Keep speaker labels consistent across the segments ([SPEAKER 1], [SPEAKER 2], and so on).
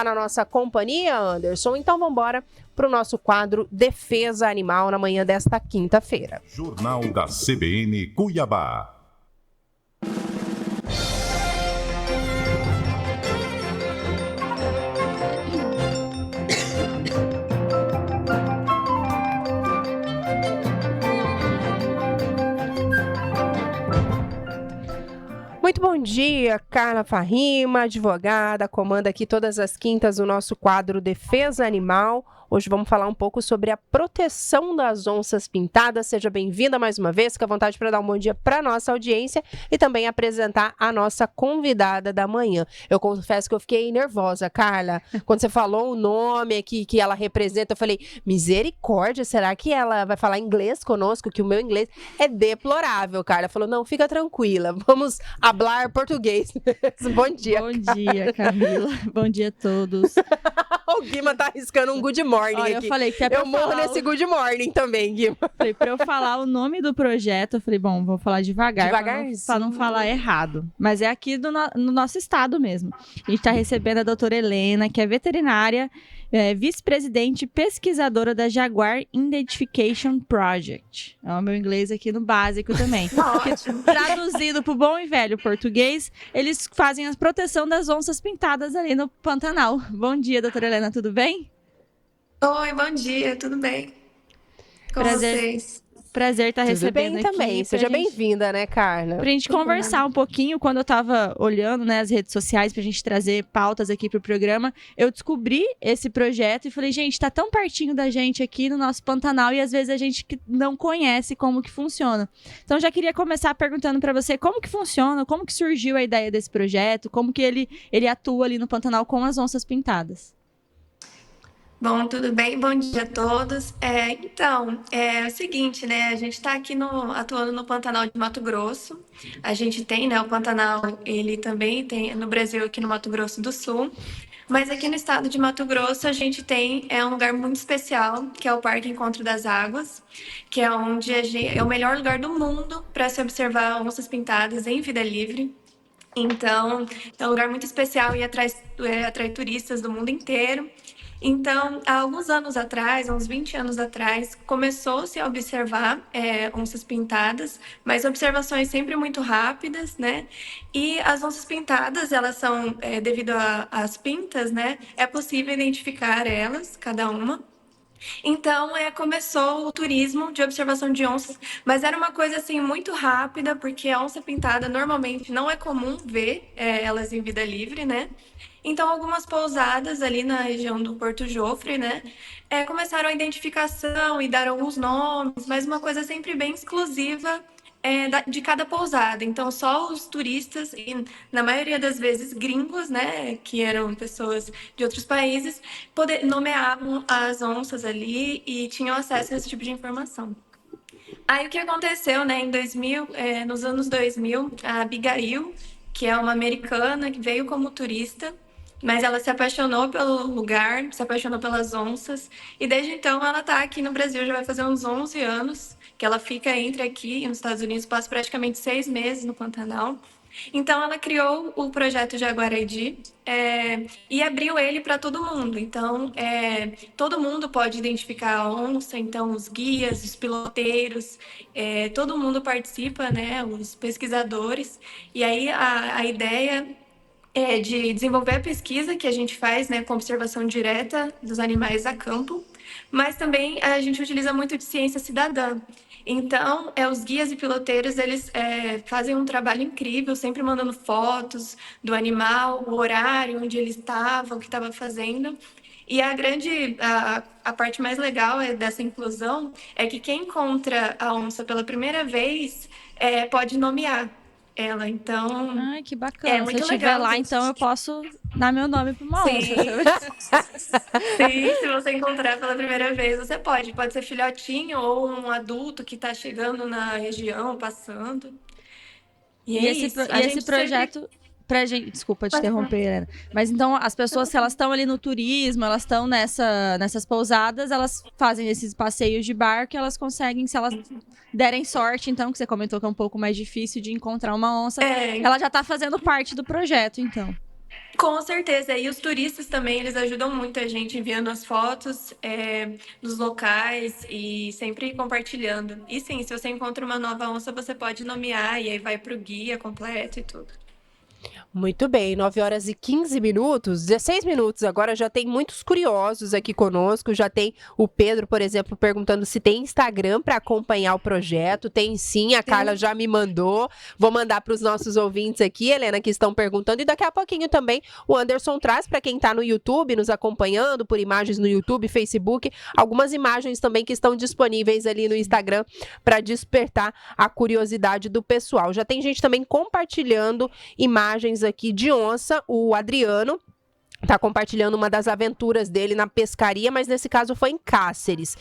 [SPEAKER 1] Na nossa companhia, Anderson. Então vamos embora para o nosso quadro Defesa Animal na manhã desta quinta-feira.
[SPEAKER 2] Jornal da CBN Cuiabá.
[SPEAKER 1] Muito bom dia, Carla Farrima, advogada, comanda aqui todas as quintas o nosso quadro Defesa Animal. Hoje vamos falar um pouco sobre a proteção das onças pintadas. Seja bem-vinda mais uma vez, fica à vontade para dar um bom dia para a nossa audiência e também apresentar a nossa convidada da manhã. Eu confesso que eu fiquei nervosa, Carla, quando você falou o nome aqui que ela representa, eu falei, misericórdia, será que ela vai falar inglês conosco? Que o meu inglês é deplorável, Carla. Falou, não, fica tranquila, vamos hablar português. Bom dia.
[SPEAKER 3] Bom dia, Camila. Bom dia a todos.
[SPEAKER 1] O Guima tá arriscando um good morning.
[SPEAKER 3] Olha,
[SPEAKER 1] aqui.
[SPEAKER 3] eu falei que é pra
[SPEAKER 1] eu morro nesse good morning também, Guima.
[SPEAKER 3] Falei, pra eu falar o nome do projeto, eu falei, bom, vou falar devagar pra não falar errado. Mas é aqui no nosso estado mesmo. A gente tá recebendo a doutora Helena, que é veterinária, vice-presidente e pesquisadora da Jaguar Identification Project. É o meu inglês aqui no básico também. Que, traduzido pro bom e velho português, eles fazem a proteção das onças pintadas ali no Pantanal. Bom dia, doutora Helena, tudo bem?
[SPEAKER 4] Oi, bom dia, tudo bem? Com vocês?
[SPEAKER 3] Prazer estar recebendo
[SPEAKER 1] bem
[SPEAKER 3] aqui.
[SPEAKER 1] Também. Seja bem-vinda, né, Carla?
[SPEAKER 3] Pra gente conversar um pouquinho, quando eu tava olhando, né, as redes sociais pra gente trazer pautas aqui pro programa, eu descobri esse projeto e falei, gente, tá tão pertinho da gente aqui no nosso Pantanal e às vezes a gente que não conhece como que funciona. Então já queria começar perguntando pra você como que funciona, como que surgiu a ideia desse projeto, como que ele atua ali no Pantanal com as onças pintadas.
[SPEAKER 4] Bom, tudo bem? Bom dia a todos. Então, é o seguinte, né? A gente está aqui atuando no Pantanal de Mato Grosso. A gente tem, né? O Pantanal, ele também tem no Brasil, aqui no Mato Grosso do Sul. Mas aqui no estado de Mato Grosso, a gente tem um lugar muito especial, que é o Parque Encontro das Águas, que é onde é o melhor lugar do mundo para se observar onças pintadas em vida livre. Então, é um lugar muito especial e atrai turistas do mundo inteiro. Então, há alguns anos atrás, uns 20 anos atrás, começou-se a observar onças pintadas, mas observações sempre muito rápidas, né? E as onças pintadas, elas são, devido às pintas, né? É possível identificar elas, cada uma. Então, começou o turismo de observação de onças, mas era uma coisa assim muito rápida, porque a onça pintada normalmente não é comum ver elas em vida livre, né? Então, algumas pousadas ali na região do Porto Jofre, né, começaram a identificação e deram alguns nomes, mas uma coisa sempre bem exclusiva de cada pousada. Então, só os turistas, e na maioria das vezes gringos, né, que eram pessoas de outros países, nomeavam as onças ali e tinham acesso a esse tipo de informação. Aí, o que aconteceu, né, nos anos 2000, a Abigail, que é uma americana que veio como turista, mas ela se apaixonou pelo lugar, se apaixonou pelas onças, e desde então ela está aqui no Brasil, já vai fazer uns 11 anos, que ela fica entre aqui e nos Estados Unidos, passa praticamente 6 meses no Pantanal. Então ela criou o projeto Jaguar ID e abriu ele para todo mundo. Então todo mundo pode identificar a onça, então os guias, os piloteiros, todo mundo participa, né? Os pesquisadores. E aí a ideia é de desenvolver a pesquisa que a gente faz, né, com observação direta dos animais a campo, mas também a gente utiliza muito de ciência cidadã. Então, os guias e piloteiros, eles fazem um trabalho incrível, sempre mandando fotos do animal, o horário onde ele estava, o que estava fazendo. E a parte mais legal dessa inclusão é que quem encontra a onça pela primeira vez pode nomear ela. Então,
[SPEAKER 3] ai, que bacana.
[SPEAKER 4] muito
[SPEAKER 3] Se eu estiver lá,
[SPEAKER 4] gente.
[SPEAKER 3] então eu posso dar meu nome para uma
[SPEAKER 4] Sim.
[SPEAKER 3] onça.
[SPEAKER 4] Sim, se você encontrar pela primeira vez, você pode. Pode ser filhotinho ou um adulto que está chegando na região, passando.
[SPEAKER 3] E esse projeto...
[SPEAKER 4] Sempre...
[SPEAKER 3] Pra gente, desculpa te interromper, Helena. Mas então, as pessoas, se elas estão ali no turismo, elas estão nessas pousadas, elas fazem esses passeios de barco e elas conseguem, se elas derem sorte, então, que você comentou que é um pouco mais difícil de encontrar uma onça, ela já está fazendo parte do projeto, então.
[SPEAKER 4] Com certeza, e os turistas também, eles ajudam muito a gente enviando as fotos dos locais e sempre compartilhando. E sim, se você encontra uma nova onça, você pode nomear e aí vai pro guia completo e tudo.
[SPEAKER 1] Muito bem, 9 horas e 15 minutos, 16 minutos agora, já tem muitos curiosos aqui conosco, já tem o Pedro, por exemplo, perguntando se tem Instagram para acompanhar o projeto, tem sim, a Carla já me mandou, vou mandar para os nossos ouvintes aqui, Helena, que estão perguntando, e daqui a pouquinho também o Anderson traz para quem está no YouTube, nos acompanhando por imagens no YouTube, Facebook, algumas imagens também que estão disponíveis ali no Instagram para despertar a curiosidade do pessoal. Já tem gente também compartilhando imagens aqui de onça, o Adriano tá compartilhando uma das aventuras dele na pescaria, mas nesse caso foi em Cáceres.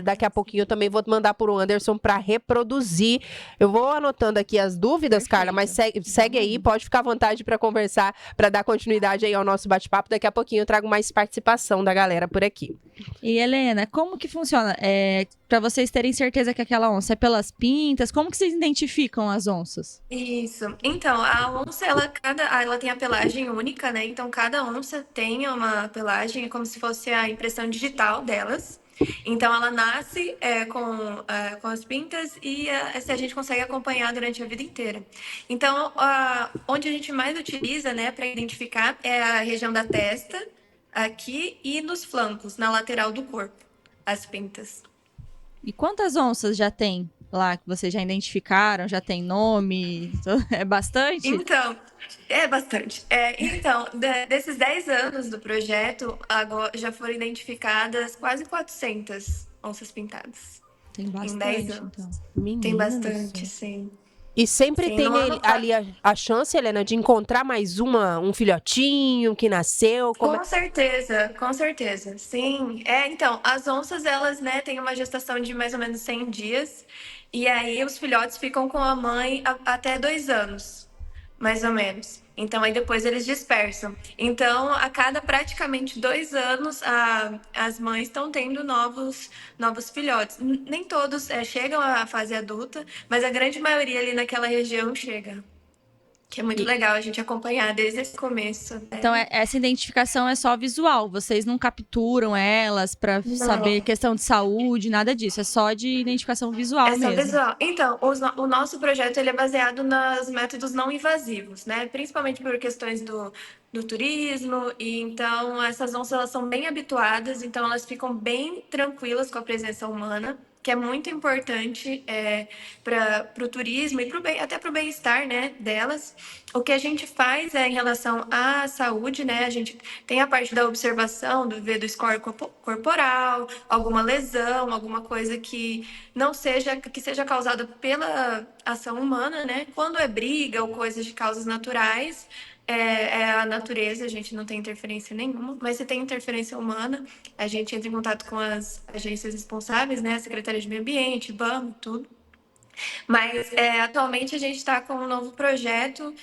[SPEAKER 1] Daqui a pouquinho eu também vou mandar para o Anderson para reproduzir. Eu vou anotando aqui as dúvidas, Carla, mas segue aí, pode ficar à vontade para conversar, para dar continuidade aí ao nosso bate-papo. Daqui a pouquinho eu trago mais participação da galera por aqui.
[SPEAKER 3] E Helena, como que funciona? Para vocês terem certeza que aquela onça é pelas pintas, como que vocês identificam as onças?
[SPEAKER 4] Isso. Então, a onça, ela tem a pelagem única, né? Então, cada onça tem uma pelagem, é como se fosse a impressão digital delas. Então, ela nasce com as pintas e a gente consegue acompanhar durante a vida inteira. Então, onde a gente mais utiliza, né, para identificar é a região da testa, aqui e nos flancos, na lateral do corpo, as pintas.
[SPEAKER 3] E quantas onças já tem lá que vocês já identificaram? Já tem nome? É bastante?
[SPEAKER 4] Então, é bastante. Então, desses 10 anos do projeto, agora já foram identificadas quase 400 onças pintadas.
[SPEAKER 3] Tem bastante,
[SPEAKER 4] em 10 anos.
[SPEAKER 3] então.
[SPEAKER 1] Menina
[SPEAKER 4] Tem
[SPEAKER 1] do
[SPEAKER 4] bastante,
[SPEAKER 1] céu.
[SPEAKER 4] sim.
[SPEAKER 1] E sempre
[SPEAKER 4] Sim,
[SPEAKER 1] tem
[SPEAKER 4] no ano
[SPEAKER 1] ali a chance, Helena, de encontrar mais um filhotinho que nasceu.
[SPEAKER 4] Com certeza, com certeza. Sim. Então, as onças, elas, né, têm uma gestação de mais ou menos 100 dias. E aí os filhotes ficam com a mãe até 2 anos, mais ou menos. Então, aí depois eles dispersam. Então, a cada praticamente 2 anos, as mães estão tendo novos filhotes. Nem todos chegam à fase adulta, mas a grande maioria ali naquela região chega. Que é muito legal a gente acompanhar desde esse começo.
[SPEAKER 3] Então, essa identificação é só visual. Vocês não capturam elas para saber questão de saúde, nada disso. É só de identificação visual
[SPEAKER 4] É só
[SPEAKER 3] mesmo.
[SPEAKER 4] visual. Então, o nosso projeto ele é baseado nos métodos não invasivos, né? Principalmente por questões do turismo. E então, essas onças elas são bem habituadas, então elas ficam bem tranquilas com a presença humana, que é muito importante para o turismo e até para o bem-estar, né, delas. O que a gente faz em relação à saúde, né? A gente tem a parte da observação, do score corporal, alguma lesão, alguma coisa que seja causada pela ação humana, né? Quando é briga ou coisas de causas naturais, é a natureza, a gente não tem interferência nenhuma, mas se tem interferência humana, a gente entra em contato com as agências responsáveis, né? A Secretaria de Meio Ambiente, BAMA, tudo. Mas atualmente a gente está com um novo projeto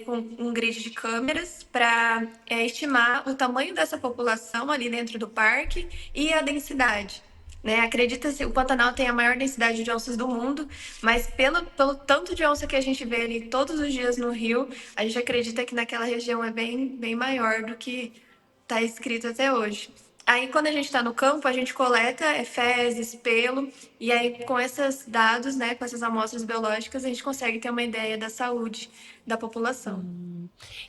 [SPEAKER 4] com um grid de câmeras para estimar o tamanho dessa população ali dentro do parque e a densidade. Né? Acredita-se, o Pantanal tem a maior densidade de onças do mundo, mas pelo tanto de onça que a gente vê ali todos os dias no Rio, a gente acredita que naquela região é bem, bem maior do que está escrito até hoje. Aí, quando a gente está no campo, a gente coleta fezes, pelo, e aí, com esses dados, né, com essas amostras biológicas, a gente consegue ter uma ideia da saúde da população.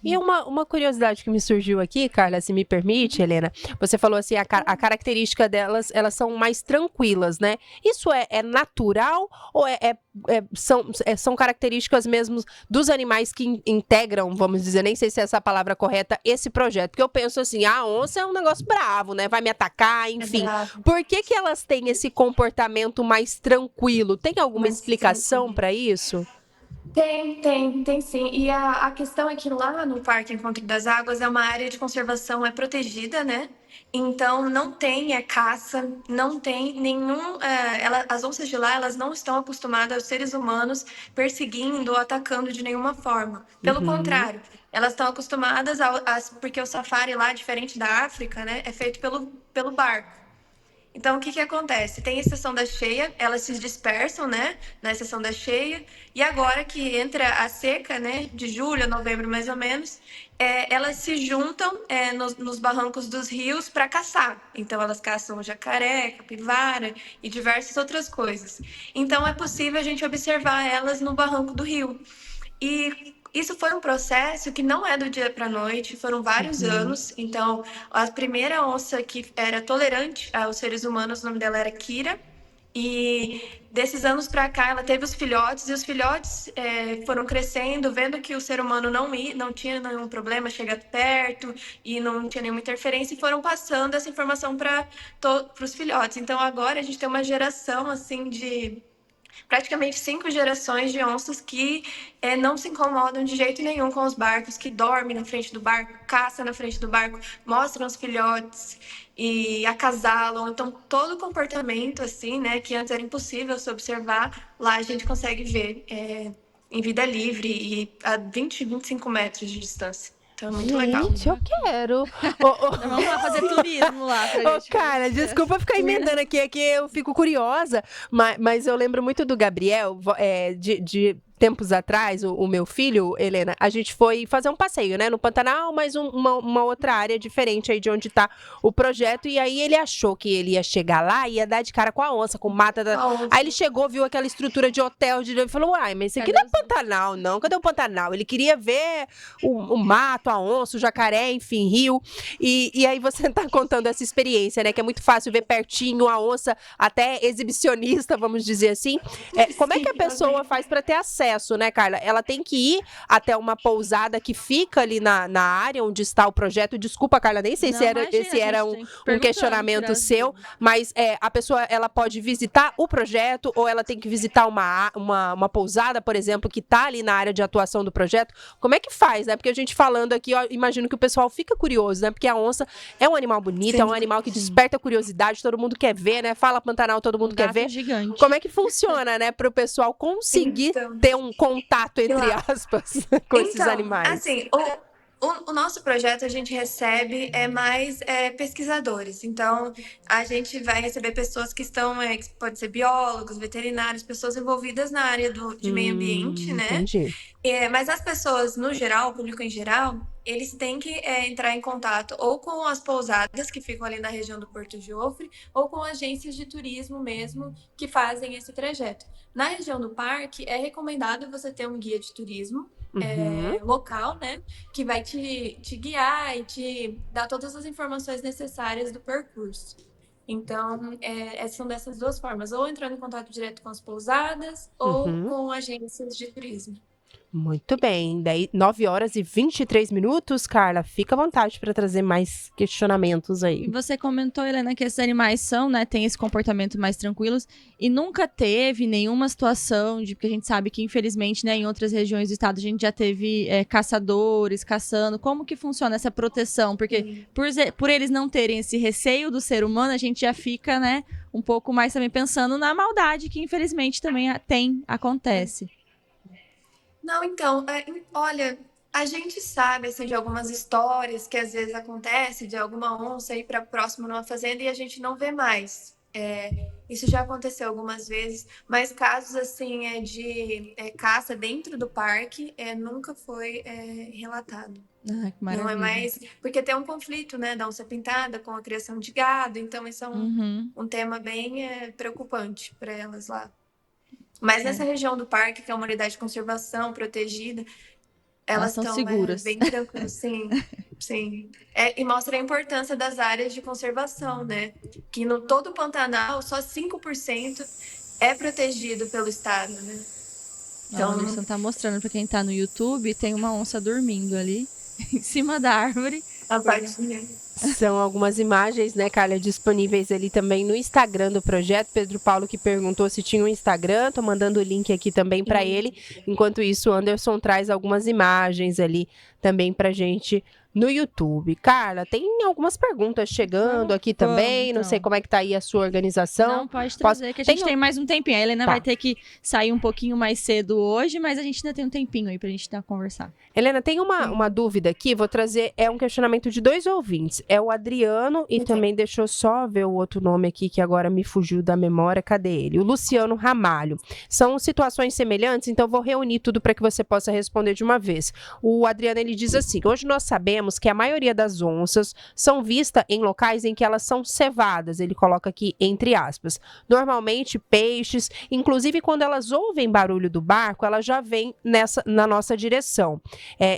[SPEAKER 1] E uma curiosidade que me surgiu aqui, Carla, se me permite, Helena, você falou assim, a característica delas, elas são mais tranquilas, né? Isso é natural ou são características mesmo dos animais que integram, vamos dizer, nem sei se é essa a palavra correta, esse projeto? Porque eu penso assim, a onça é um negócio bravo, né? Vai me atacar, enfim. Por que elas têm esse comportamento mais tranquilo? Tem alguma explicação para isso?
[SPEAKER 4] Tem sim. E a questão é que lá no Parque Encontro das Águas é uma área de conservação protegida, né? Então não tem caça, não tem nenhum. As onças de lá elas não estão acostumadas aos seres humanos perseguindo ou atacando de nenhuma forma. Pelo contrário, elas estão acostumadas porque o safari lá, diferente da África, né, é feito pelo barco. Então, o que acontece? Tem a estação da cheia, elas se dispersam, né, na estação da cheia, e agora que entra a seca, né, de julho a novembro mais ou menos, elas se juntam nos barrancos dos rios para caçar. Então, elas caçam jacaré, capivara e diversas outras coisas. Então, é possível a gente observar elas no barranco do rio. E isso foi um processo que não é do dia para a noite, foram vários anos. Então, a primeira onça que era tolerante aos seres humanos, o nome dela era Kira. E desses anos para cá, ela teve os filhotes, e os filhotes foram crescendo, vendo que o ser humano não tinha nenhum problema, chegar perto e não tinha nenhuma interferência, e foram passando essa informação para os filhotes. Então, agora a gente tem uma geração assim de praticamente 5 gerações de onças que não se incomodam de jeito nenhum com os barcos, que dormem na frente do barco, caçam na frente do barco, mostram os filhotes e acasalam. Então, todo o comportamento, assim, né, que antes era impossível se observar, lá a gente consegue ver em vida livre e a 20, 25 metros de distância. Então, é muito legal.
[SPEAKER 1] Gente, eu quero.
[SPEAKER 3] Vamos lá fazer turismo lá pra gente.
[SPEAKER 1] Cara, desculpa ficar emendando aqui, é que eu fico curiosa, mas eu lembro muito do Gabriel, de tempos atrás, o meu filho, Helena, a gente foi fazer um passeio, né, no Pantanal, mas uma outra área diferente aí de onde tá o projeto, e aí ele achou que ele ia chegar lá e ia dar de cara com a onça, com mata Aí ele chegou, viu aquela estrutura de hotel, e falou, uai, mas isso aqui não é Pantanal, não, cadê o Pantanal? Ele queria ver o mato, a onça, o jacaré, enfim, rio, e aí você tá contando essa experiência, né, que é muito fácil ver pertinho a onça, até exibicionista, vamos dizer assim. Como é que a pessoa faz para ter acesso, né, Carla? Ela tem que ir até uma pousada que fica ali na área onde está o projeto. Desculpa, Carla, nem sei se era um questionamento seu, mas a pessoa, ela pode visitar o projeto ou ela tem que visitar uma pousada, por exemplo, que está ali na área de atuação do projeto. Como é que faz, né? Porque a gente falando aqui, ó, imagino que o pessoal fica curioso, né? Porque a onça é um animal bonito, é um animal que desperta curiosidade, todo mundo quer ver, né? Fala Pantanal, todo mundo quer ver.
[SPEAKER 3] Gigante.
[SPEAKER 1] Como é que funciona, né, para o pessoal conseguir ter um contato, entre aspas, com esses animais?
[SPEAKER 4] Assim, o nosso projeto, a gente recebe mais pesquisadores. Então, a gente vai receber pessoas que estão, que pode ser biólogos, veterinários, pessoas envolvidas na área de meio ambiente, né?
[SPEAKER 1] Entendi.
[SPEAKER 4] Mas as pessoas, no geral, o público em geral, eles têm que entrar em contato ou com as pousadas que ficam ali na região do Porto Jofre, ou com agências de turismo mesmo que fazem esse trajeto. Na região do parque, é recomendado você ter um guia de turismo local, né? Que vai te guiar e te dar todas as informações necessárias do percurso. Então, são dessas duas formas. Ou entrando em contato direto com as pousadas, ou com agências de turismo.
[SPEAKER 1] Muito bem, daí 9h23, Carla, fica à vontade para trazer mais questionamentos aí.
[SPEAKER 3] Você comentou, Helena, que esses animais têm esse comportamento mais tranquilos e nunca teve nenhuma situação porque a gente sabe que infelizmente, né, em outras regiões do estado a gente já teve caçadores caçando. Como que funciona essa proteção? Porque por eles não terem esse receio do ser humano, a gente já fica, né, um pouco mais também pensando na maldade que infelizmente também acontece.
[SPEAKER 4] Não, então, olha, a gente sabe, assim, de algumas histórias que às vezes acontece de alguma onça ir para próximo numa fazenda e a gente não vê mais. Isso já aconteceu algumas vezes, mas casos, assim, de caça dentro do parque nunca foi relatado.
[SPEAKER 3] Ah, que maravilha.
[SPEAKER 4] Não é mais... Porque tem um conflito, né, da onça pintada com a criação de gado, então isso é um tema bem preocupante para elas lá. Mas nessa região do parque, que é uma unidade de conservação protegida, elas estão
[SPEAKER 3] seguras.
[SPEAKER 4] Bem tranquilas, sim. Sim. E mostra a importância das áreas de conservação, né? Que no todo o Pantanal, só 5% é protegido pelo Estado, né?
[SPEAKER 3] Então, o Wilson tá mostrando para quem tá no YouTube, tem uma onça dormindo ali, em cima da árvore.
[SPEAKER 4] A parte
[SPEAKER 1] São algumas imagens, né, Carla, disponíveis ali também no Instagram do projeto. Pedro Paulo que perguntou se tinha um Instagram, tô mandando o link aqui também para ele. Enquanto isso, o Anderson traz algumas imagens ali também pra gente no YouTube. Carla, tem algumas perguntas chegando aqui também,
[SPEAKER 3] então.
[SPEAKER 1] Não sei como é que tá aí a sua organização.
[SPEAKER 3] Não, pode trazer, que a gente tem mais um tempinho. A Helena vai ter que sair um pouquinho mais cedo hoje, mas a gente ainda tem um tempinho aí pra gente conversar.
[SPEAKER 1] Helena, tem uma dúvida aqui, vou trazer, é um questionamento de 2 ouvintes. É o Adriano e também deixa eu só ver o outro nome aqui que agora me fugiu da memória. Cadê ele? O Luciano Ramalho. São situações semelhantes, então vou reunir tudo para que você possa responder de uma vez. O Adriano, ele diz assim, hoje nós sabemos que a maioria das onças são vistas em locais em que elas são cevadas, ele coloca aqui entre aspas. Normalmente peixes, inclusive quando elas ouvem barulho do barco, elas já vêm na nossa direção.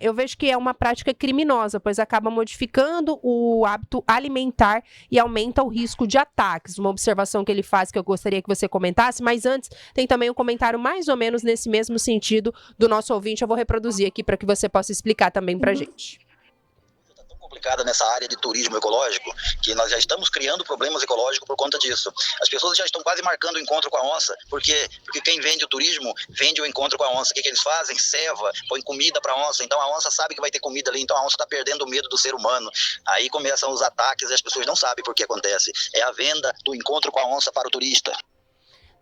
[SPEAKER 1] Eu vejo que é uma prática criminosa, pois acaba modificando o hábito alimentar e aumenta o risco de ataques. Uma observação que ele faz que eu gostaria que você comentasse, mas antes tem também um comentário mais ou menos nesse mesmo sentido do nosso ouvinte, eu vou reproduzir aqui para que você possa explicar também para a gente.
[SPEAKER 5] Complicada nessa área de turismo ecológico, que nós já estamos criando problemas ecológicos por conta disso. As pessoas já estão quase marcando o encontro com a onça, porque quem vende o turismo, vende o encontro com a onça. O que eles fazem? Ceva, põe comida para a onça, então a onça sabe que vai ter comida ali, então a onça está perdendo o medo do ser humano. Aí começam os ataques e as pessoas não sabem por que acontece. É a venda do encontro com a onça para o turista.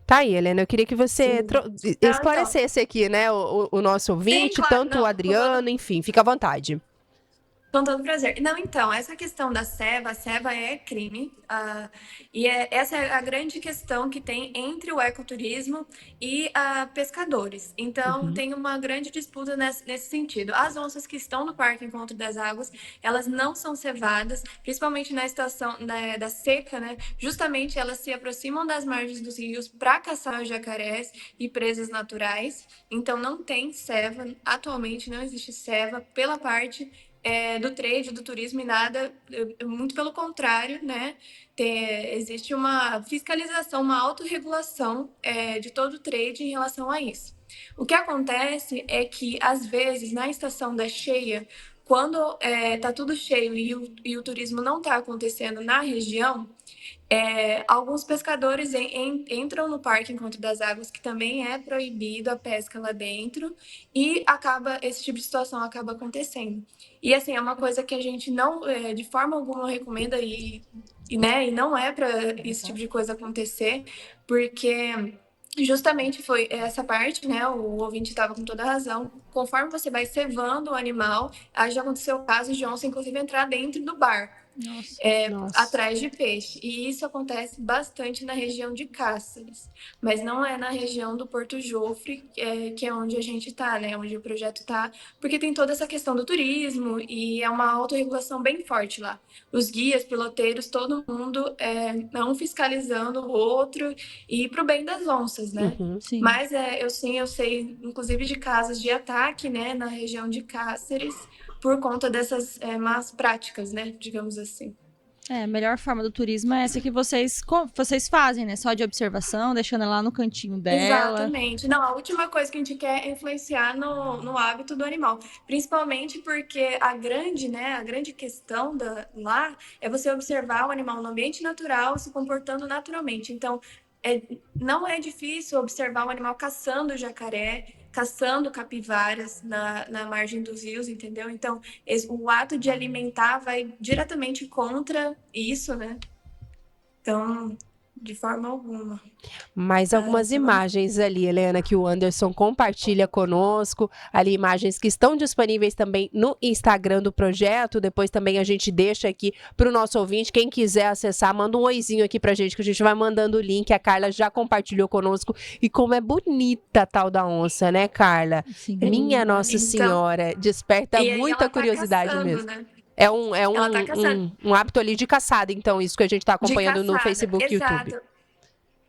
[SPEAKER 1] Tá aí, Helena, eu queria que você esclarecesse aqui, né, o nosso ouvinte, tanto o Adriano, enfim, fica à vontade.
[SPEAKER 4] Com todo prazer. Não, então, essa questão da ceva, a ceva é crime, e essa é a grande questão que tem entre o ecoturismo e pescadores. Então, tem uma grande disputa nesse sentido. As onças que estão no Parque Encontro das Águas, elas não são cevadas, principalmente na estação da seca, né? Justamente elas se aproximam das margens dos rios para caçar os jacarés e presas naturais. Então, não tem ceva, atualmente não existe ceva pela parte do trade, do turismo e nada, muito pelo contrário, né? Existe uma fiscalização, uma autorregulação de todo o trade em relação a isso. O que acontece é que, às vezes, na estação da cheia, quando tá tudo cheio e o turismo não está acontecendo na região, alguns pescadores entram no Parque Encontro das Águas, que também é proibido a pesca lá dentro, e esse tipo de situação acaba acontecendo. E assim, é uma coisa que a gente não, de forma alguma, recomenda e não é para esse tipo de coisa acontecer, porque justamente foi essa parte, né? O ouvinte estava com toda a razão. Conforme você vai cevando o animal, já aconteceu o caso de onça, inclusive, entrar dentro do bar. Atrás de peixe. E isso acontece bastante na região de Cáceres, mas não é na região do Porto Jofre, que é onde a gente está, né? Onde o projeto está, porque tem toda essa questão do turismo e é uma autorregulação bem forte lá. Os guias, piloteiros, todo mundo um fiscalizando o outro e pro bem das onças, né?
[SPEAKER 3] Sim.
[SPEAKER 4] Mas eu sei, inclusive, de casos de ataque, né, na região de Cáceres, por conta dessas más práticas, né, digamos assim.
[SPEAKER 3] A melhor forma do turismo é essa que vocês fazem, né? Só de observação, deixando ela lá no cantinho dela.
[SPEAKER 4] Exatamente. Não, a última coisa que a gente quer é influenciar no hábito do animal. Principalmente porque a grande questão lá é você observar o animal no ambiente natural, se comportando naturalmente. Então, não é difícil observar o animal caçando jacaré, caçando capivaras na margem dos rios, entendeu? Então, o ato de alimentar vai diretamente contra isso, né? Então, de forma alguma.
[SPEAKER 1] Mais algumas imagens ali, Helena, que o Anderson compartilha conosco, ali imagens que estão disponíveis também no Instagram do projeto, depois também a gente deixa aqui para o nosso ouvinte, quem quiser acessar, manda um oizinho aqui pra gente, que a gente vai mandando o link, a Carla já compartilhou conosco, e como é bonita a tal da onça, né, Carla?
[SPEAKER 3] Sim.
[SPEAKER 1] Minha Nossa Senhora, desperta muita curiosidade
[SPEAKER 4] caçando,
[SPEAKER 1] mesmo.
[SPEAKER 4] Né?
[SPEAKER 1] É um hábito ali de caçada, então, isso que a gente está acompanhando no Facebook e YouTube.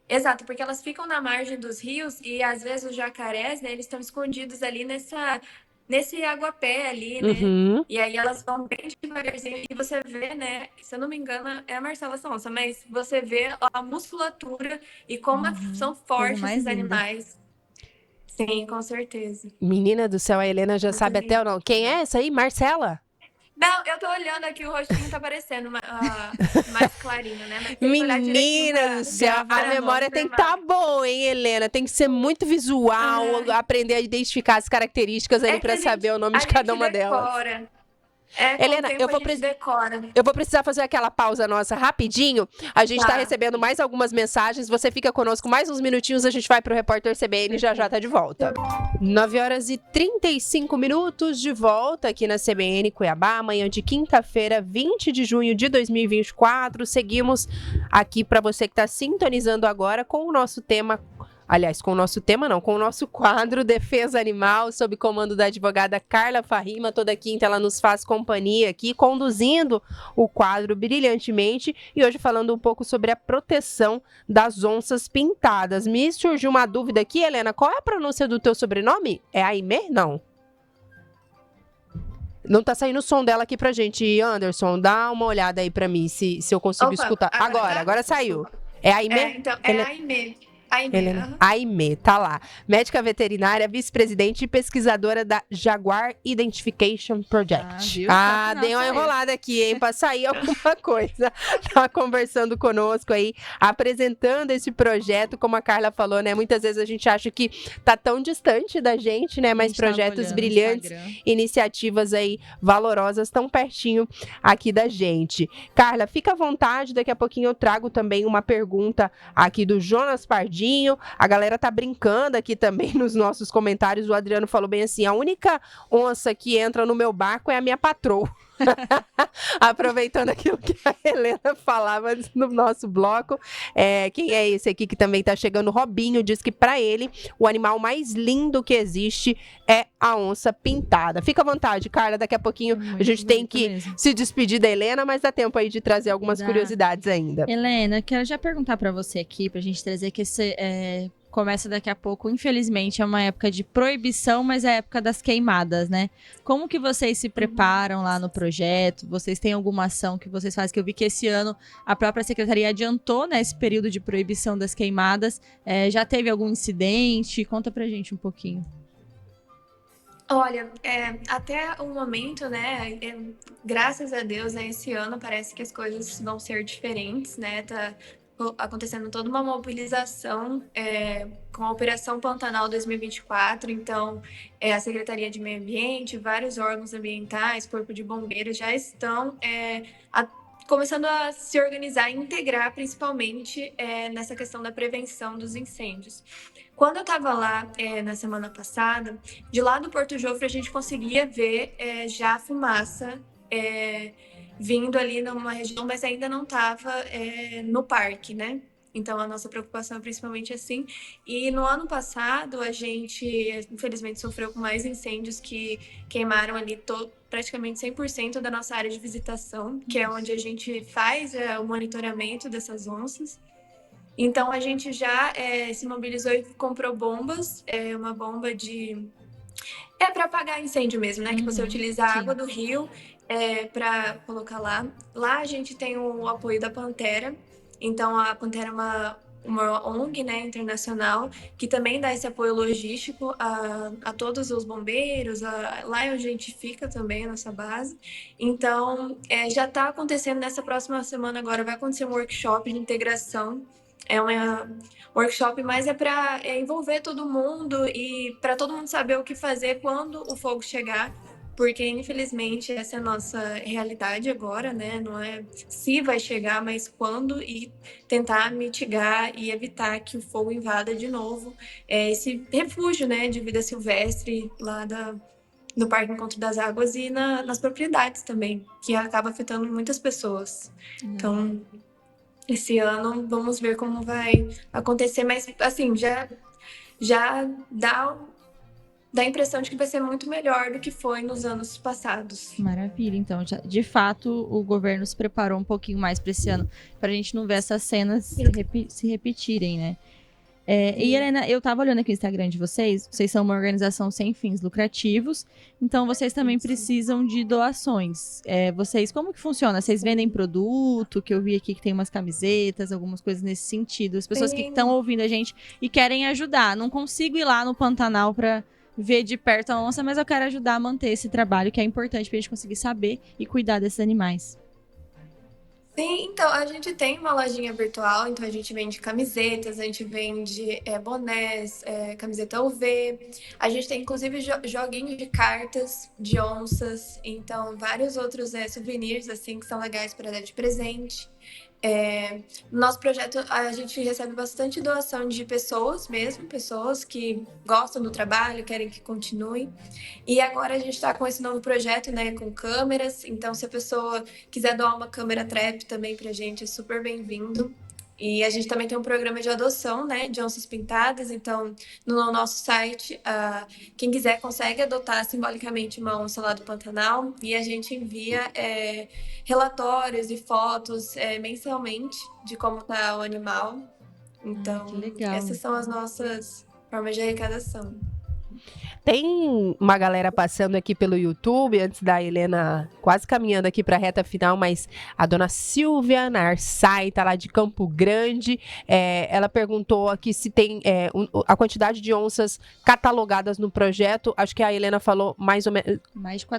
[SPEAKER 4] Exato, porque elas ficam na margem dos rios e às vezes os jacarés, né, eles estão escondidos ali nesse aguapé ali, né? E aí elas vão bem devagarzinho e você vê, né? Se eu não me engano, é a Marcela Sonsa, mas você vê a musculatura e como são fortes esses animais. Sim, com certeza.
[SPEAKER 1] Menina do céu, a Helena já sabe até o nome. Quem é essa aí? Marcela?
[SPEAKER 4] Não, eu tô olhando aqui, o rostinho tá aparecendo mais clarinho, né?
[SPEAKER 1] Menina do céu, a memória tem que estar boa, hein, Helena? Tem que ser muito visual, aprender a identificar as características ali pra saber o nome de cada uma delas. Helena, eu vou precisar fazer aquela pausa nossa rapidinho. A gente tá recebendo mais algumas mensagens. Você fica conosco mais uns minutinhos, a gente vai pro Repórter CBN e já tá de volta. 9h35 de volta aqui na CBN Cuiabá, amanhã de quinta-feira, 20 de junho de 2024. Seguimos aqui para você que tá sintonizando agora com o nosso tema. Aliás, com o nosso tema não, com o nosso quadro Defesa Animal, sob comando da advogada Carla Fahima. Toda quinta ela nos faz companhia aqui, conduzindo o quadro brilhantemente. E hoje falando um pouco sobre a proteção das onças pintadas. Me surgiu uma dúvida aqui, Helena, qual é a pronúncia do teu sobrenome? É Aimé? Não. Não tá saindo o som dela aqui pra gente, Anderson. Dá uma olhada aí pra mim, se eu consigo escutar. Agora saiu. É Aimé?
[SPEAKER 4] Então, é Aimé.
[SPEAKER 1] Aimé, tá lá. Médica veterinária, vice-presidente e pesquisadora da Jaguar Identification Project. Dei uma enrolada aqui, hein, pra sair alguma coisa. Tá conversando conosco aí, apresentando esse projeto, como a Carla falou, né? Muitas vezes a gente acha que tá tão distante da gente, né? Mas projetos brilhantes, iniciativas aí valorosas, tão pertinho aqui da gente. Carla, fica à vontade, daqui a pouquinho eu trago também uma pergunta aqui do Jonas Pardinho. A galera tá brincando aqui também nos nossos comentários. O Adriano falou bem assim: a única onça que entra no meu barco é a minha patroa. Aproveitando aquilo que a Helena falava no nosso bloco, quem é esse aqui que também tá chegando? Robinho diz que para ele o animal mais lindo que existe é a onça pintada. Fica à vontade, Carla, daqui a pouquinho a gente tem que se despedir da Helena, mas dá tempo aí de trazer algumas curiosidades ainda.
[SPEAKER 3] Helena, quero já perguntar para você aqui, pra gente trazer que esse começa daqui a pouco, infelizmente é uma época de proibição, mas é a época das queimadas, né? Como que vocês se preparam lá no projeto? Vocês têm alguma ação que vocês fazem? Que eu vi que esse ano a própria secretaria adiantou, né, esse período de proibição das queimadas. Já teve algum incidente? Conta pra gente um pouquinho.
[SPEAKER 4] Olha, até o momento, né, graças a Deus, né, esse ano parece que as coisas vão ser diferentes, né, tá acontecendo toda uma mobilização com a Operação Pantanal 2024, então a Secretaria de Meio Ambiente, vários órgãos ambientais, Corpo de Bombeiros já estão começando a se organizar e integrar principalmente nessa questão da prevenção dos incêndios. Quando eu estava lá na semana passada, de lá do Porto Jofre a gente conseguia ver já a fumaça vindo ali numa região, mas ainda não estava no parque, né? Então, a nossa preocupação é principalmente assim. E no ano passado, a gente, infelizmente, sofreu com mais incêndios que queimaram ali praticamente 100% da nossa área de visitação, que é onde a gente faz o monitoramento dessas onças. Então, a gente já se mobilizou e comprou bombas, uma bomba de... para apagar incêndio mesmo, né? Que você utiliza a água do rio para colocar lá. Lá a gente tem o apoio da Pantera. Então, a Pantera é uma ONG, né, internacional, que também dá esse apoio logístico a todos os bombeiros. Lá onde a gente fica também, a nossa base. Então, já está acontecendo nessa próxima semana agora, vai acontecer um workshop de integração. É um workshop, mas para envolver todo mundo e para todo mundo saber o que fazer quando o fogo chegar. Porque, infelizmente, essa é a nossa realidade agora, né? Não é se vai chegar, mas quando, e tentar mitigar e evitar que o fogo invada de novo esse refúgio, né, de vida silvestre lá do Parque Encontro das Águas e nas propriedades também, que acaba afetando muitas pessoas. Então, esse ano, vamos ver como vai acontecer, mas, assim, já dá a impressão de que vai ser muito melhor do que foi nos anos passados.
[SPEAKER 3] Maravilha, então, de fato, o governo se preparou um pouquinho mais para esse ano, para a gente não ver essas cenas se repetirem, né? E, Helena, eu tava olhando aqui o Instagram de vocês são uma organização sem fins lucrativos, então vocês também precisam de doações. Vocês, como que funciona? Vocês vendem produto, que eu vi aqui que tem umas camisetas, algumas coisas nesse sentido. As pessoas que estão ouvindo a gente e querem ajudar. Não consigo ir lá no Pantanal para ver de perto a onça, mas eu quero ajudar a manter esse trabalho, que é importante pra gente conseguir saber e cuidar desses animais.
[SPEAKER 4] Sim, então a gente tem uma lojinha virtual, então a gente vende camisetas, a gente vende bonés, camiseta UV, a gente tem inclusive joguinho de cartas de onças, então vários outros souvenirs assim que são legais para dar de presente. No nosso projeto, a gente recebe bastante doação de pessoas mesmo, pessoas que gostam do trabalho, querem que continue. E agora a gente está com esse novo projeto, né, com câmeras. Então, se a pessoa quiser doar uma câmera trap também pra gente, é super bem-vindo. E a gente também tem um programa de adoção, né, de onças pintadas. Então, no nosso site, quem quiser consegue adotar simbolicamente uma onça lá do Pantanal. E a gente envia relatórios e fotos mensalmente de como está o animal. Então,
[SPEAKER 3] que legal.
[SPEAKER 4] essas são as nossas formas de arrecadação.
[SPEAKER 1] Tem uma galera passando aqui pelo YouTube, antes da Helena quase caminhando aqui para a reta final, mas a dona Silvia Narsai, tá lá de Campo Grande, ela perguntou aqui se tem a quantidade de onças catalogadas no projeto. Acho que a Helena falou mais ou menos...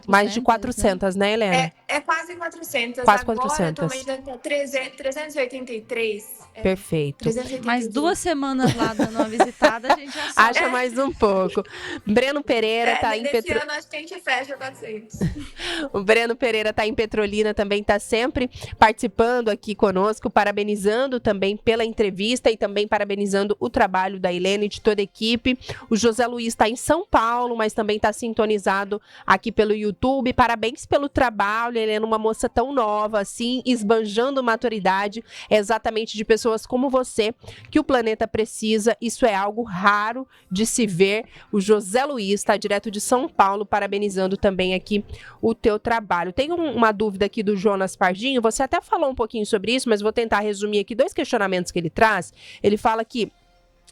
[SPEAKER 1] Mais de 400, né, Helena?
[SPEAKER 4] É quase 400.
[SPEAKER 1] Quase
[SPEAKER 4] Agora,
[SPEAKER 1] 400.
[SPEAKER 4] atualmente, deve estar 383.
[SPEAKER 1] Perfeito.
[SPEAKER 4] 382.
[SPEAKER 3] Mais 2 semanas lá dando uma visitada, a gente já sabe.
[SPEAKER 1] Acha mais um pouco. Breno Pereira tá em
[SPEAKER 4] Nesse ano, acho que a gente fecha 400.
[SPEAKER 1] O Breno Pereira tá em Petrolina, também tá sempre participando aqui conosco, parabenizando também pela entrevista e também parabenizando o trabalho da Helena e de toda a equipe. O José Luiz tá em São Paulo, mas também tá sintonizado aqui pelo YouTube. Parabéns pelo trabalho, Helena, uma moça tão nova assim, esbanjando maturidade, exatamente de pessoas como você que o planeta precisa. Isso é algo raro de se ver. O José Luiz está direto de São Paulo, parabenizando também aqui o teu trabalho. Tem uma dúvida aqui do Jonas Pardinho, você até falou um pouquinho sobre isso, mas vou tentar resumir aqui 2 questionamentos que ele traz. Ele fala que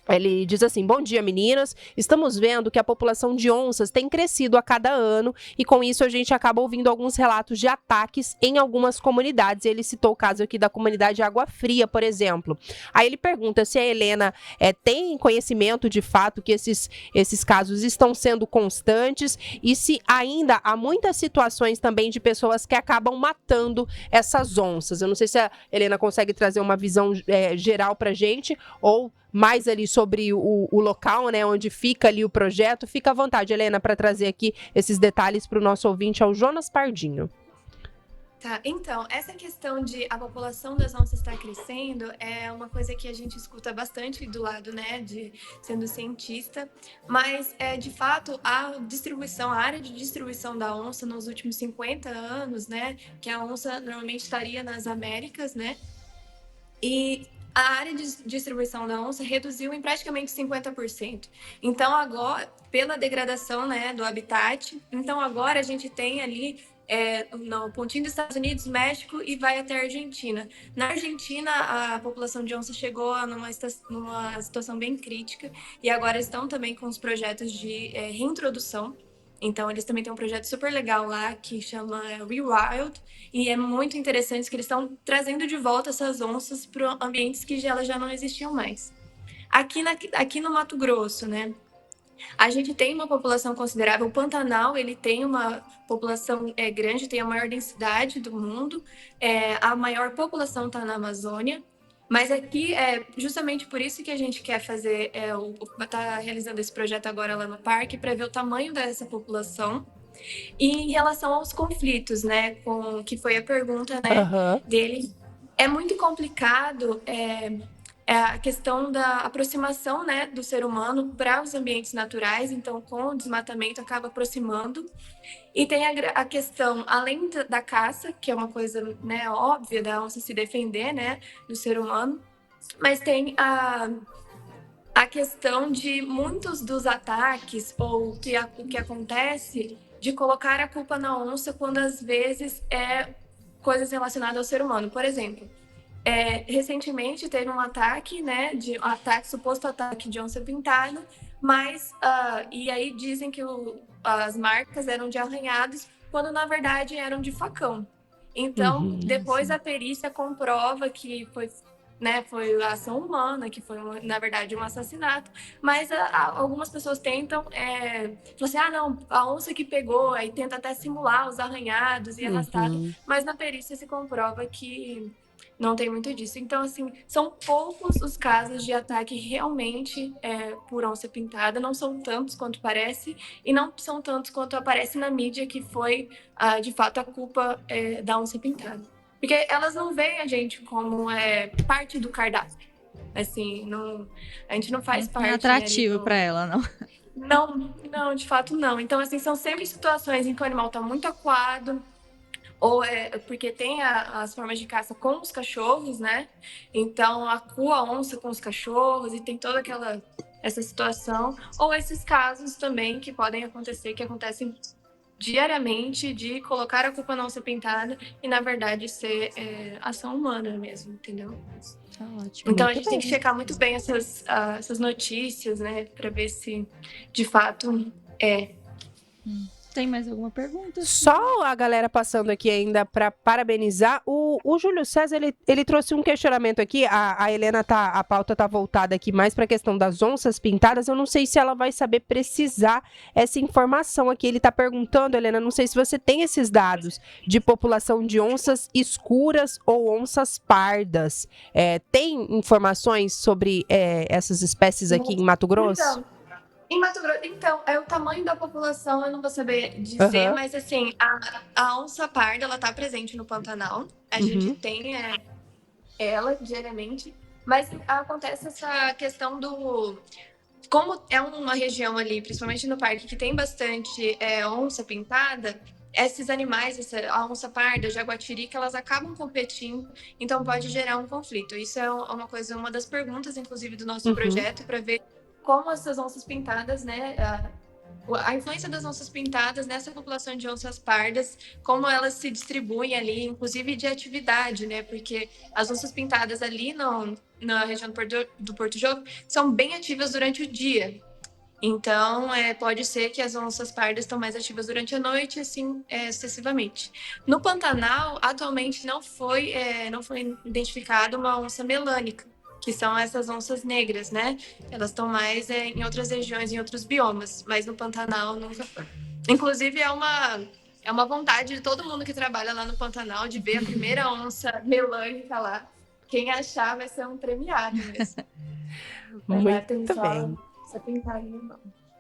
[SPEAKER 1] ele diz assim: bom dia, meninas. Estamos vendo que a população de onças tem crescido a cada ano e com isso a gente acaba ouvindo alguns relatos de ataques em algumas comunidades. Ele citou o caso aqui da comunidade Água Fria, por exemplo. Aí ele pergunta se a Helena tem conhecimento de fato que esses casos estão sendo constantes e se ainda há muitas situações também de pessoas que acabam matando essas onças. Eu não sei se a Helena consegue trazer uma visão geral pra gente ou mais ali sobre o local, né, onde fica ali o projeto. Fica à vontade, Helena, para trazer aqui esses detalhes para o nosso ouvinte, ao Jonas Pardinho.
[SPEAKER 4] Tá, então, essa questão de a população das onças estar crescendo é uma coisa que a gente escuta bastante do lado, né, de sendo cientista, mas, de fato, a área de distribuição da onça nos últimos 50 anos, né, que a onça normalmente estaria nas Américas, né, e a área de distribuição da onça reduziu em praticamente 50%. Então, agora, pela degradação, né, do habitat, então agora a gente tem ali no pontinho dos Estados Unidos, México e vai até a Argentina. Na Argentina, a população de onça chegou numa situação bem crítica e agora estão também com os projetos de reintrodução. Então, eles também têm um projeto super legal lá que chama Rewild e é muito interessante que eles estão trazendo de volta essas onças para ambientes que elas já não existiam mais. Aqui no Mato Grosso, né? A gente tem uma população considerável. O Pantanal, ele tem uma população grande, tem a maior densidade do mundo. A maior população está na Amazônia. Mas aqui é justamente por isso que a gente quer fazer, tá realizando esse projeto agora lá no parque, para ver o tamanho dessa população. E em relação aos conflitos, né, que foi a pergunta, né, dele, é muito complicado a questão da aproximação, né, do ser humano para os ambientes naturais. Então, com o desmatamento, acaba aproximando. E tem a questão, além da caça, que é uma coisa, né, óbvia da onça se defender, né, do ser humano, mas tem a questão de muitos dos ataques ou o que acontece de colocar a culpa na onça quando às vezes é coisas relacionadas ao ser humano. Por exemplo, recentemente teve um ataque, né, suposto ataque de onça pintada, mas e aí dizem que as marcas eram de arranhados, quando na verdade eram de facão. Então, depois a perícia comprova que foi né, foi a ação humana, que foi, na verdade, um assassinato, mas algumas pessoas tentam, falar assim, não, a onça que pegou, aí tenta até simular os arranhados e arrastado, mas na perícia se comprova que não tem muito disso. Então, assim, são poucos os casos de ataque realmente por onça pintada, não são tantos quanto parece, e não são tantos quanto aparece na mídia que foi, de fato, a culpa da onça pintada. Porque elas não veem a gente como parte do cardápio. Assim, a gente não faz parte.
[SPEAKER 3] Não é atrativo para ela, não?
[SPEAKER 4] Não, de fato não. Então, assim, são sempre situações em que o animal está muito acuado, ou porque tem as formas de caça com os cachorros, né? Então, acua a onça com os cachorros e tem toda essa situação. Ou esses casos também que podem acontecer, que acontecem diariamente, de colocar a culpa na onça pintada e, na verdade, ser ação humana mesmo, entendeu?
[SPEAKER 3] Tá ótimo.
[SPEAKER 4] Então, a gente tem que checar muito bem essas notícias, né? Para ver se, de fato,
[SPEAKER 3] Tem mais alguma pergunta?
[SPEAKER 1] Só a galera passando aqui ainda para parabenizar. O Júlio César, ele trouxe um questionamento aqui. A Helena a pauta tá voltada aqui mais para a questão das onças pintadas. Eu não sei se ela vai saber precisar essa informação aqui. Ele tá perguntando, Helena, não sei se você tem esses dados de população de onças escuras ou onças pardas. Tem informações sobre essas espécies aqui em Mato Grosso?
[SPEAKER 4] Em Mato Grosso, então, o tamanho da população eu não vou saber dizer, mas assim, a onça parda, ela tá presente no Pantanal, a gente tem ela diariamente, mas acontece essa questão como é uma região ali, principalmente no parque, que tem bastante onça pintada, esses animais, a onça parda, a jaguatirica, elas acabam competindo, então pode gerar um conflito. Isso é uma das perguntas, inclusive, do nosso projeto, para ver como essas onças pintadas, né, a influência das onças pintadas nessa população de onças pardas, como elas se distribuem ali, inclusive de atividade, né, porque as onças pintadas ali na região do Porto Jovem são bem ativas durante o dia. Então, pode ser que as onças pardas estão mais ativas durante a noite, assim, sucessivamente. No Pantanal, atualmente não foi identificada uma onça melânica, que são essas onças negras, né? Elas estão mais em outras regiões, em outros biomas, mas no Pantanal nunca foi. Inclusive, é uma vontade de todo mundo que trabalha lá no Pantanal de ver a primeira onça melânica lá. Quem achar vai ser um premiado mesmo.
[SPEAKER 1] Muito bem.
[SPEAKER 4] Essa pintada no mão.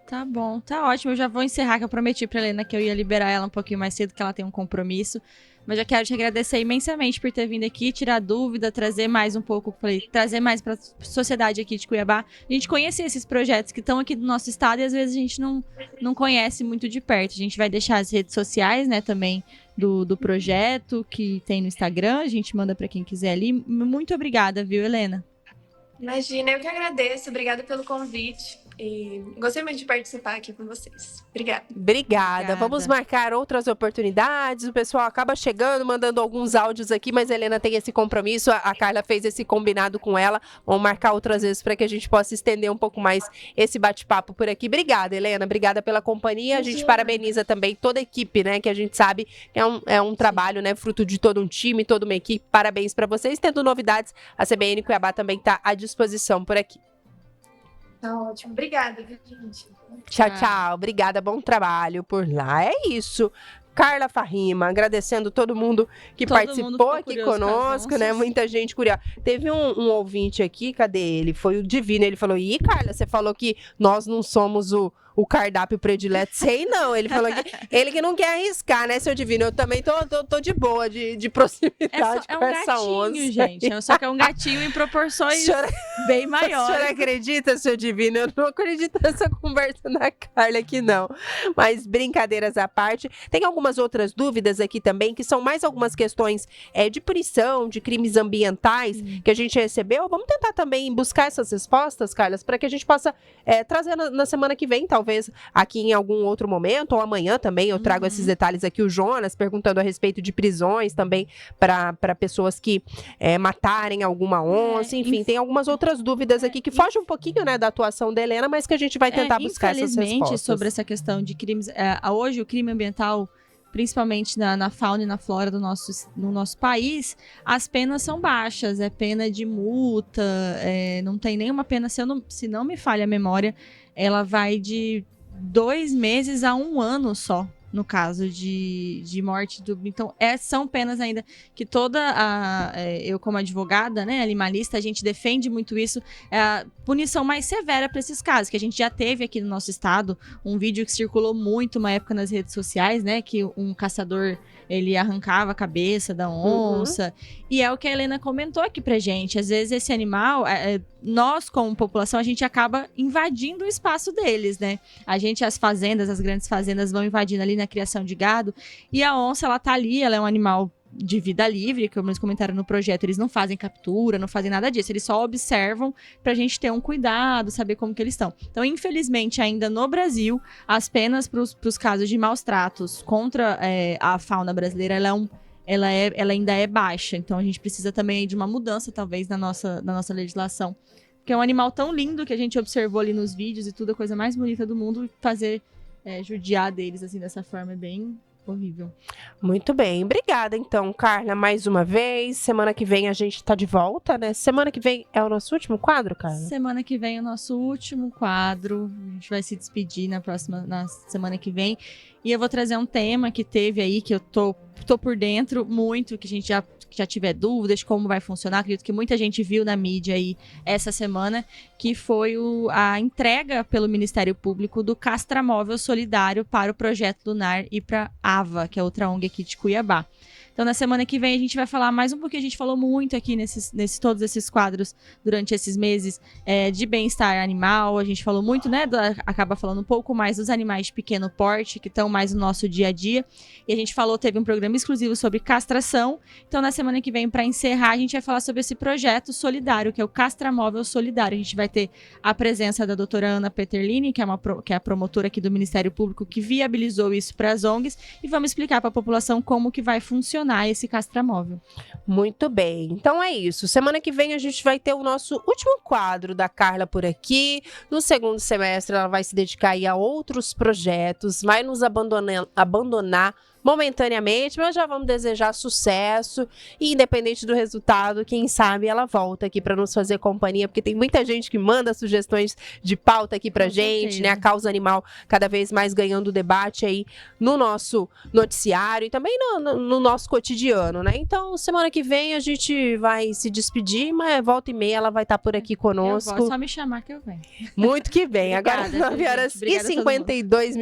[SPEAKER 3] Tá bom, tá ótimo. Eu já vou encerrar, que eu prometi pra Helena que eu ia liberar ela um pouquinho mais cedo, que ela tem um compromisso. Mas já quero te agradecer imensamente por ter vindo aqui, tirar dúvida, trazer mais um pouco, trazer mais pra sociedade aqui de Cuiabá. A gente conhecer esses projetos que estão aqui do nosso estado e às vezes a gente não conhece muito de perto. A gente vai deixar as redes sociais, né, também do projeto que tem no Instagram. A gente manda pra quem quiser ali. Muito obrigada, viu, Helena?
[SPEAKER 4] Imagina, eu que agradeço. Obrigada pelo convite. E gostei muito de participar aqui com vocês.
[SPEAKER 1] Obrigada. Vamos marcar outras oportunidades. O pessoal acaba chegando, mandando alguns áudios aqui, mas a Helena tem esse compromisso. A Carla fez esse combinado com ela. Vamos marcar outras vezes para que a gente possa estender um pouco mais esse bate-papo por aqui. Obrigada, Helena. Obrigada pela companhia. A gente parabeniza também toda a equipe, né? Que a gente sabe que é um trabalho, né? Fruto de todo um time, toda uma equipe. Parabéns para vocês. Tendo novidades, a CBN Cuiabá também está à disposição por aqui.
[SPEAKER 4] Tá ótimo. Obrigada, gente.
[SPEAKER 1] Tchau. Obrigada, bom trabalho por lá. É isso. Carla Fahima, agradecendo todo mundo que participou aqui conosco, né? Muita gente curiosa. Teve um ouvinte aqui, cadê ele? Foi o Divino, ele falou, Carla, você falou que nós não somos o cardápio predileto. Sei não, ele falou que ele que não quer arriscar, né, seu Divino? Eu também tô de boa, de proximidade com essa onça.
[SPEAKER 3] É um gatinho, gente, só que é um gatinho em proporções bem maiores.
[SPEAKER 1] O senhor acredita, seu Divino? Eu não acredito nessa conversa da Carla aqui, não. Mas brincadeiras à parte, tem algumas outras dúvidas aqui também, que são mais algumas questões de punição, de crimes ambientais que a gente recebeu. Vamos tentar também buscar essas respostas, Carla, para que a gente possa trazer na semana que vem, talvez aqui em algum outro momento, ou amanhã também eu trago esses detalhes aqui, o Jonas perguntando a respeito de prisões também para pessoas que matarem alguma onça, enfim, tem algumas outras dúvidas aqui que fogem um pouquinho, né, da atuação da Helena, mas que a gente vai tentar buscar essas respostas.
[SPEAKER 3] Infelizmente, sobre essa questão de crimes, hoje o crime ambiental principalmente na fauna e na flora no nosso país, as penas são baixas, é pena de multa, não tem nenhuma pena, se não me falha a memória, ela vai de 2 meses a 1 ano só, no caso de morte do... Então, são penas ainda que eu como advogada, né, animalista, a gente defende muito isso, a punição mais severa para esses casos, que a gente já teve aqui no nosso estado, um vídeo que circulou muito uma época nas redes sociais, né, que um caçador, ele arrancava a cabeça da onça, e é o que a Helena comentou aqui pra gente, às vezes esse animal, nós como população, a gente acaba invadindo o espaço deles, né, as grandes fazendas vão invadindo ali na criação de gado, e a onça, ela tá ali, ela é um animal de vida livre, como eles comentaram no projeto, eles não fazem captura, não fazem nada disso, eles só observam pra gente ter um cuidado, saber como que eles estão. Então, infelizmente, ainda no Brasil, as penas pros casos de maus tratos contra a fauna brasileira, ela ainda é baixa, então a gente precisa também de uma mudança, talvez, na nossa legislação, porque é um animal tão lindo que a gente observou ali nos vídeos e tudo, a coisa mais bonita do mundo, fazer judiar deles, assim, dessa forma é bem horrível.
[SPEAKER 1] Muito bem, obrigada então, Carla, mais uma vez. Semana que vem a gente tá de volta, né? Semana que vem é o nosso último quadro, Carla?
[SPEAKER 3] Semana que vem é o nosso último quadro, a gente vai se despedir na semana que vem, e eu vou trazer um tema que teve aí, que eu tô por dentro muito, que a gente já tiver dúvidas de como vai funcionar, acredito que muita gente viu na mídia aí essa semana, que foi a entrega pelo Ministério Público do Castramóvel Solidário para o Projeto Lunar e para a AVA, que é outra ONG aqui de Cuiabá. Então, na semana que vem, a gente vai falar mais um pouquinho. A gente falou muito aqui todos esses quadros durante esses meses de bem-estar animal. A gente falou muito, né? Acaba falando um pouco mais dos animais de pequeno porte, que estão mais no nosso dia a dia. E a gente teve um programa exclusivo sobre castração. Então, na semana que vem, para encerrar, a gente vai falar sobre esse projeto solidário, que é o Castramóvel Solidário. A gente vai ter a presença da doutora Ana Peterlini, que é a promotora aqui do Ministério Público, que viabilizou isso para as ONGs. E vamos explicar para a população como que vai funcionar esse castramóvel.
[SPEAKER 1] Muito bem, então é isso. Semana que vem a gente vai ter o nosso último quadro da Carla por aqui. No segundo semestre ela vai se dedicar aí a outros projetos, vai nos abandonar momentaneamente, mas já vamos desejar sucesso e independente do resultado, quem sabe ela volta aqui para nos fazer companhia, porque tem muita gente que manda sugestões de pauta aqui pra gente, né? A causa animal cada vez mais ganhando debate aí no nosso noticiário e também no nosso cotidiano, né? Então, semana que vem a gente vai se despedir, mas volta e meia ela vai estar por aqui conosco.
[SPEAKER 3] É só me chamar que eu venho.
[SPEAKER 1] Muito que bem. Agora, 9h52.